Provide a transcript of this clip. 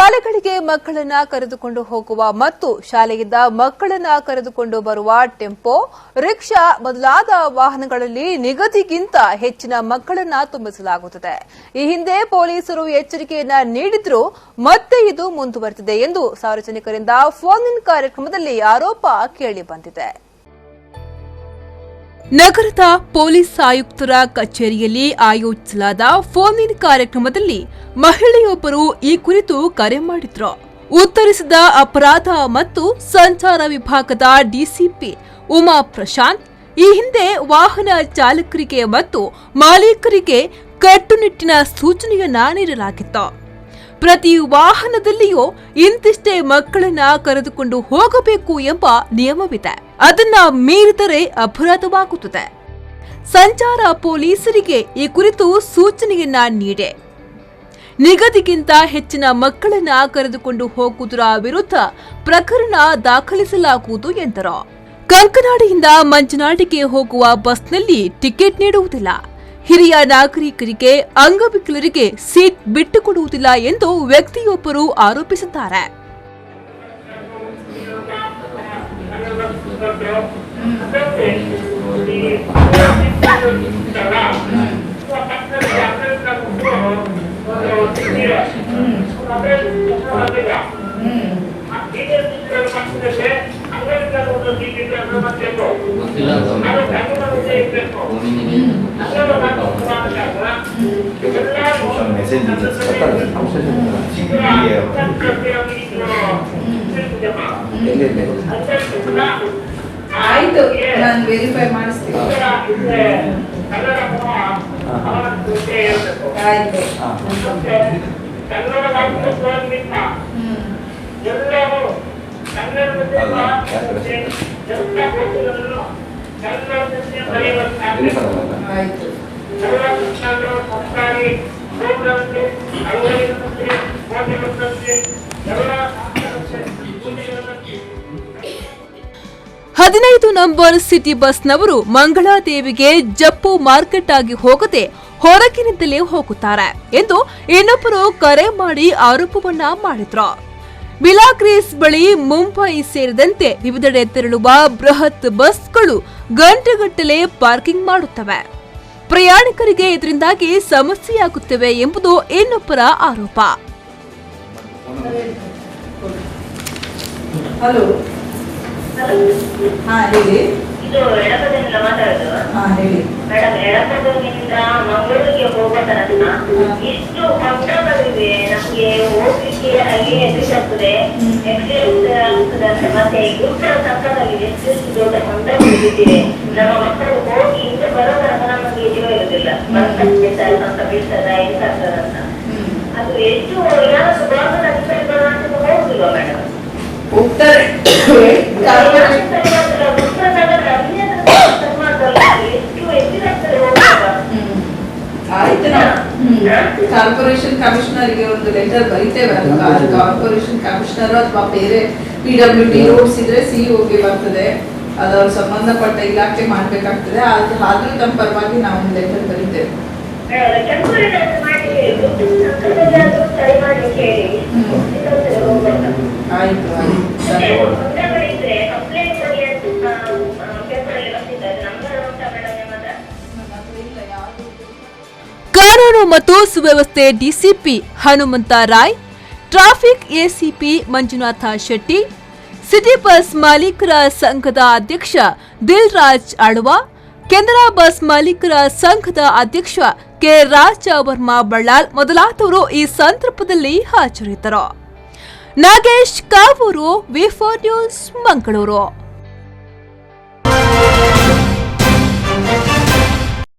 ಶಾಲೆಗಳಿಗೆ ಮಕ್ಕಳನ್ನ ಕರೆದುಕೊಂಡು ಹೋಗುವ ಮತ್ತು ಶಾಲೆಯಿಂದ ಮಕ್ಕಳನ್ನ ಕರೆದುಕೊಂಡು ಬರುವ ಟೆಂಪೋ, ರಿಕ್ಷಾ ಮೊದಲಾದ ವಾಹನಗಳಲ್ಲಿ ನಿಗದಿಗಿಂತ ಹೆಚ್ಚಿನ ಮಕ್ಕಳನ್ನ ತುಂಬಿಸಲಾಗುತ್ತದೆ. ಈ ಹಿಂದೆ ಪೊಲೀಸರು ಎಚ್ಚರಿಕೆಯನ್ನ ನೀಡಿದ್ರೂ ಮತ್ತೆ ಇದು ಮುಂದುವರೆದಿದೆ ಎಂದು ಸಾರ್ವಜನಿಕರಿಂದ ಫೋನ್ ಇನ್ ಕಾರ್ಯಕ್ರಮದಲ್ಲಿ ಆರೋಪ ಕೇಳಿಬಂದಿದೆ. ನಗರದ ಪೊಲೀಸ್ ಆಯುಕ್ತರ ಕಚೇರಿಯಲ್ಲಿ ಆಯೋಜಿಸಲಾದ ಫೋನ್ ಇನ್ ಕಾರ್ಯಕ್ರಮದಲ್ಲಿ ಮಹಿಳೆಯೊಬ್ಬರು ಈ ಕುರಿತು ಕರೆ ಮಾಡಿದ್ರು. ಉತ್ತರಿಸಿದ ಅಪರಾಧ ಮತ್ತು ಸಂಚಾರ ವಿಭಾಗದ ಡಿಸಿಪಿ ಉಮಾ ಪ್ರಶಾಂತ್, ಈ ಹಿಂದೆ ವಾಹನ ಚಾಲಕರಿಗೆ ಮತ್ತು ಮಾಲೀಕರಿಗೆ ಕಟ್ಟುನಿಟ್ಟಿನ ಸೂಚನೆಯನ್ನ ನೀಡಲಾಗಿತ್ತು. ಪ್ರತಿ ವಾಹನದಲ್ಲಿಯೂ ಇಂತಿಷ್ಟೇ ಮಕ್ಕಳನ್ನ ಕರೆದುಕೊಂಡು ಹೋಗಬೇಕು ಎಂಬ ನಿಯಮವಿದೆ. ಅದನ್ನ ಮೀರಿದರೆ ಅಪರಾಧವಾಗುತ್ತದೆ. ಸಂಚಾರ ಪೊಲೀಸರಿಗೆ ಈ ಕುರಿತು ಸೂಚನೆಯನ್ನ ನೀಡಿ ನಿಗದಿಗಿಂತ ಹೆಚ್ಚಿನ ಮಕ್ಕಳನ್ನ ಕರೆದುಕೊಂಡು ಹೋಗುವುದರ ವಿರುದ್ಧ ಪ್ರಕರಣ ದಾಖಲಿಸಲಾಗುವುದು ಎಂದರು. ಕಂಕನಾಡಿಯಿಂದ ಮಂಜನಾಡಿಗೆ ಹೋಗುವ ಬಸ್ನಲ್ಲಿ ಟಿಕೆಟ್ ನೀಡುವುದಿಲ್ಲ, ಹಿರಿಯ ನಾಗರಿಕರಿಗೆ, ಅಂಗವಿಕಲರಿಗೆ ಸೀಟ್ ಬಿಟ್ಟುಕೊಡುವುದಿಲ್ಲ ಎಂದು ವ್ಯಕ್ತಿಯೊಬ್ಬರು ಆರೋಪಿಸಿದ್ದಾರೆ. ಆಯ್ತು, ನಾನು ವೆರಿಫೈ ಮಾಡಿಸ್ತೀನಿ. ಆಯ್ತು, ಹದಿನೈದು ನಂಬರ್ ಸಿಟಿ ಬಸ್ನವರು ಮಂಗಳಾದೇವಿಗೆ ಜಪ್ಪು ಮಾರ್ಕೆಟ್ ಆಗಿ ಹೋಗದೆ ಹೊರಗಿನಿಂದಲೇ ಹೋಗುತ್ತಾರೆ ಎಂದು ಇನ್ನೊಬ್ಬರು ಕರೆ ಮಾಡಿ ಆರೋಪವನ್ನ ಮಾಡಿದ್ರು. ಬಿಲಾಕ್ರೀಸ್ ಬಳಿ ಮುಂಬೈ ಸೇರಿದಂತೆ ವಿವಿಧೆಡೆ ತೆರಳುವ ಬೃಹತ್ ಬಸ್ಗಳು ಗಂಟೆಗಟ್ಟಲೆ ಪಾರ್ಕಿಂಗ್ ಮಾಡುತ್ತವೆ. ಪ್ರಯಾಣಿಕರಿಗೆ ಇದರಿಂದಾಗಿ ಸಮಸ್ಯೆಯಾಗುತ್ತವೆ ಎಂಬುದು ಇನ್ನೊಬ್ಬರ ಆರೋಪ. ಹಲೋ, ಹಾ ಹೇಳಿ. ಇದು ಎಡಪದದಿಂದ ಮಾತಾಡೋದು. ಹಾ ಹೇಳಿ ಮೇಡಮ್, ಎಡಪದದಿಂದ ಮಂಗಳೂರಿಗೆ ಹೋಗೋ ತನಕ ಇಷ್ಟು ಕಂಫರ್ಟಬಲ್ ಇದೆ. ನಮ್ಗೆ ಹೋಗ್ಲಿಕ್ಕೆ ಅಲ್ಲಿ ಎದುರಾಗ್ತದೆ, ಎಕ್ಸ್ಪೀರಿಯನ್ಸ್ ಆಗ್ತದೆ ಅಂತ. ಮತ್ತೆ ಗುಡ್ಡ ಸಕ್ಕದಾಗಿದೆ, ಎಷ್ಟು ದೊಡ್ಡ ಕಂಫರ್ಟಬಲ್ ಇದ್ದೀವಿ. ನಮ್ಮ ಮಕ್ಕಳು ಹೋಗಿ ಹಿಂದೆ ಬರೋ ತನಕ ನಮಗೆ ಜೀವ ಇರುವುದಿಲ್ಲ. ಬರ್ತದೆ ಅಂತ ಬೀಳ್ತದ ಇರ್ತದ ಅಂತ. ಅದು ಎಷ್ಟು ಏನಾದ್ರು ಗೌರ್ಮೆಂಟ್ ಅಧಿಕಾರಿಗಳು ಅಂತ ಹೋಗುದಿಲ್ವಾ ಮೇಡಮ್? ಹೋಗ್ತಾರೆ. ಕಾರ್ಪೊರೇಷನ್ ಕಮಿಷನರ್ಗೆ ಒಂದು ಲೆಟರ್ ಬರೀತೇವೆ. ಕಾರ್ಪೊರೇಷನ್ ಕಮಿಷನರ್ ಅಥವಾ ಬೇರೆ PWD ರೋಡ್ಸ್ ಇದ್ರೆ ಸಿಇಒಗೆ ಬರ್ತದೆ. ಅದರ ಸಂಬಂಧಪಟ್ಟ ಇಲಾಖೆ ಮಾಡ್ಬೇಕಾಗ್ತದೆ. ಆದ್ರೂ ನಮ್ಮ ಪರವಾಗಿ ನಾವು ಒಂದು ಲೆಟರ್ ಬರೀತೇವೆ. ಆಯ್ತು, ಕಾನೂನು ಮತ್ತು ಸುವ್ಯವಸ್ಥೆ DCP Hanumantha Rai, traffic ACP Manjunatha Shetty, city bus ಮಾಲೀಕರ ಸಂಘದ ಅಧ್ಯಕ್ಷ ದಿಲ್ರಾಜ್ ಅಳ್ವ, ಕೆನರಾ ಬಸ್ ಮಾಲೀಕರ ಸಂಘದ ಅಧ್ಯಕ್ಷ ಕೆ ರಾಜವರ್ಮ ಬಳ್ಳಾಲ್ ಮೊದಲಾದವರು ಈ ಸಂದರ್ಭದಲ್ಲಿ ಹಾಜರಿದ್ದರು. ನಾಗೇಶ್ ಕಾವೂರು, ವಿ4 ನ್ಯೂಸ್, ಮಂಗಳೂರು.